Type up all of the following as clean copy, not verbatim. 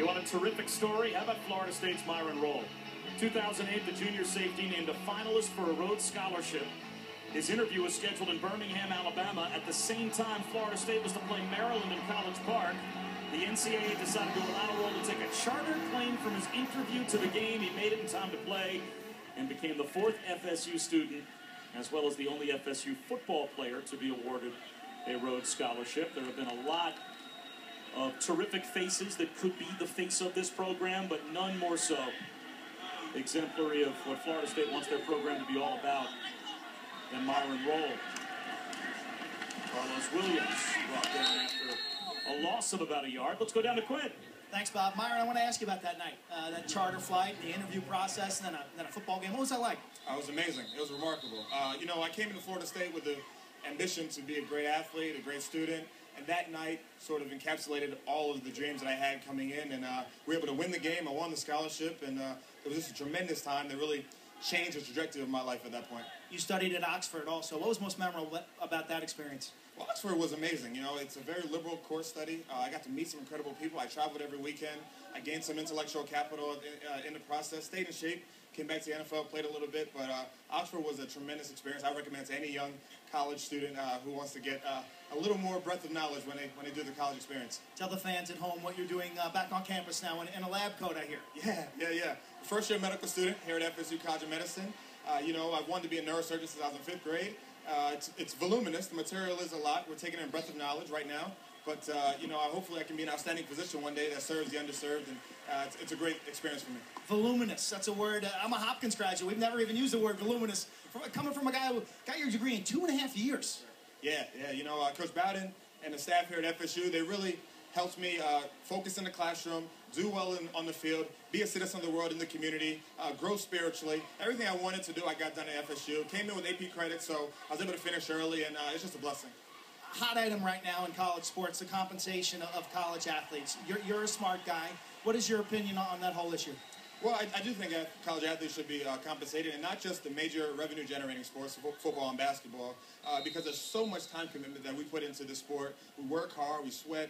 want a terrific story? How about Florida State's Myron Rolle? 2008, the junior safety named a finalist for a Rhodes Scholarship. His interview was scheduled in Birmingham, Alabama. At the same time, Florida State was to play Maryland in College Park. The NCAA decided to allow Rolle to take a chartered plane from his interview to the game. He made it in time to play and became the fourth FSU student, as well as the only FSU football player to be awarded a Rhodes Scholarship. There have been a lot of terrific faces that could be the face of this program, but none more so exemplary of what Florida State wants their program to be all about than Myron Rolle. Carlos Williams brought down after a loss of about a yard. Let's go down to Quinn. Thanks, Bob. Myron, I want to ask you about that night, that charter flight, the interview process, and then a football game. What was that like? It was amazing. It was remarkable. I came into Florida State with the ambition to be a great athlete, a great student, and that night sort of encapsulated all of the dreams that I had coming in, and we were able to win the game. I won the scholarship, and it was just a tremendous time that really changed the trajectory of my life at that point. You studied at Oxford also. What was most memorable about that experience? Well, Oxford was amazing. It's a very liberal course study. I got to meet some incredible people. I traveled every weekend. I gained some intellectual capital in the process, stayed in shape, came back to the NFL, played a little bit, but Oxford was a tremendous experience. I recommend it to any young college student who wants to get a little more breadth of knowledge when they do the college experience. Tell the fans at home what you're doing back on campus now in a lab coat, I hear. Yeah. First year medical student here at FSU College of Medicine. I've wanted to be a neurosurgeon since I was in 5th grade. It's voluminous. The material is a lot. We're taking in breadth of knowledge right now. But, hopefully I can be an outstanding physician one day that serves the underserved. And it's a great experience for me. Voluminous. That's a word. I'm a Hopkins graduate. We've never even used the word voluminous. Coming from a guy who got your degree in 2.5 years. Yeah. Coach Bowden and the staff here at FSU, they really helped me focus in the classroom, do well on the field, be a citizen of the world in the community, grow spiritually. Everything I wanted to do, I got done at FSU. Came in with AP credit, so I was able to finish early, and it's just a blessing. Hot item right now in college sports, the compensation of college athletes. You're a smart guy. What is your opinion on that whole issue? Well, I do think college athletes should be compensated, and not just the major revenue-generating sports, football and basketball, because there's so much time commitment that we put into the sport. We work hard, we sweat,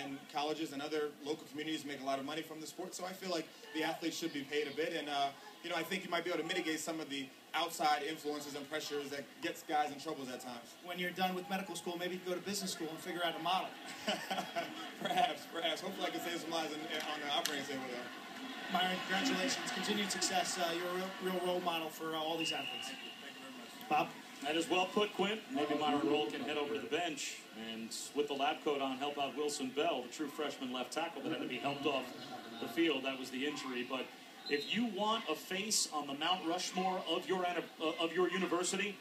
and colleges and other local communities make a lot of money from the sport, so I feel like the athletes should be paid a bit, and I think you might be able to mitigate some of the outside influences and pressures that gets guys in trouble at times. When you're done with medical school, maybe you can go to business school and figure out a model. Perhaps. Hopefully I can save some lives on the operating table there. Myron, congratulations. Continued success. You're a real role model for all these athletes. Thank you very much. Bob? That is well put, Quint. Maybe Myron Rolle can head over to the bench and, with the lab coat on, help out Wilson Bell, the true freshman left tackle that had to be helped off the field. That was the injury. But if you want a face on the Mount Rushmore of your university,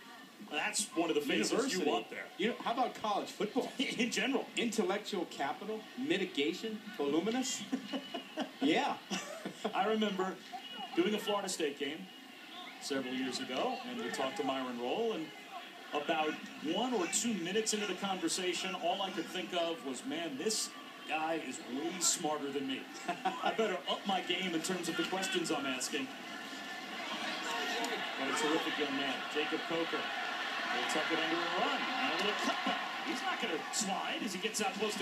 that's one of the faces you want there. How about college football? In general. Intellectual capital, mitigation, voluminous. Yeah. I remember doing a Florida State game several years ago, and we talked to Myron Rolle, and about 1 or 2 minutes into the conversation, all I could think of was, man, this guy is way smarter than me. I better up my game in terms of the questions I'm asking. What a terrific young man. Jacob Coker will tuck it under a run. And a little cutback. He's not going to slide as he gets out close to